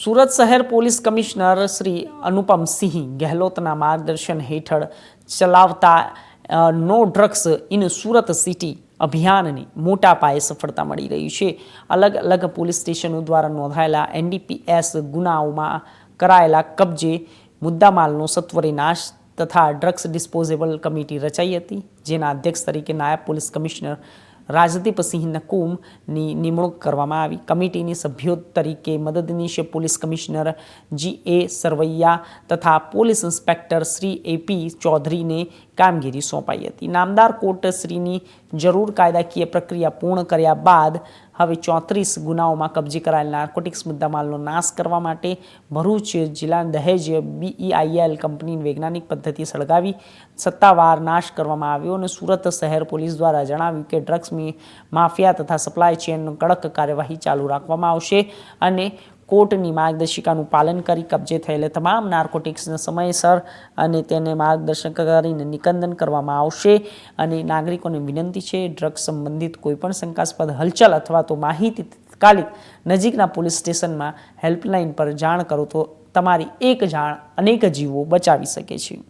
સુરત શહેર police commissioner Shri Anupamsinh ગેહલોતના માર્ગદર્શન હેઠળ ચલાવતા નો ડ્રગ્સ ઇન સુરત સિટી અભિયાનને મોટા પાયે સફળતા મળી રહી છે. અલગ અલગ પોલીસ સ્ટેશનો દ્વારા નોંધાયેલા NDPS ગુનાઓમાં કરાયેલા કબજે, મુદ્દામાલનો સત્વરે નાશ તથા ડ્રગ્સ ડિસ્પોઝેબલ કમિટી રચાઈ હતી, જેના અધ્યક્ષ તરીકે નાયબ પોલીસ કમિશનર રાજદીપસિંહ નકુમની નિમણૂક કરવામાં આવી. કમિટીની સભ્યો તરીકે મદદનીશ પોલીસ કમિશનર GA સરવૈયા તથા પોલીસ ઇન્સ્પેક્ટર શ્રી AP ચૌધરીને કામગીરી સોંપાઈ હતી. નામદાર કોર્ટ શ્રીની જરૂર કાયદાકીય પ્રક્રિયા પૂર્ણ કર્યા બાદ હવે 34 ગુનાઓમાં કબજે કરાયેલ નાર્કોટિક્સ મુદ્દામાલનો નાશ કરવા માટે ભરૂચ જિલ્લા દહેજ BEIL કંપનીની વૈજ્ઞાનિક પદ્ધતિ સળગાવી સત્તાવાર નાશ કરવામાં આવ્યો અને સુરત શહેર પોલીસ દ્વારા જણાવ્યું કે ડ્રગ્સ માફિયા તથા સપ્લાય ચેનનો કડક કાર્યવાહી ચાલુ રાખવામાં આવશે અને કોર્ટની માર્ગદર્શિકાનું પાલન કરી કબજે થયેલ તમામ નાર્કોટિક્સને સમયસર અને તેને માર્ગદર્શન કરીને નિકંદન કરવામાં આવશે. અને નાગરિકોને વિનંતી છે, ડ્રગ્સ સંબંધિત કોઈપણ શંકાસ્પદ હલચલ અથવા તો માહિતી તાત્કાલિક નજીકના પોલીસ સ્ટેશનમાં હેલ્પલાઇન પર જાણ કરો તો તમારી એક જાણ અનેક જીવો બચાવી શકે છે.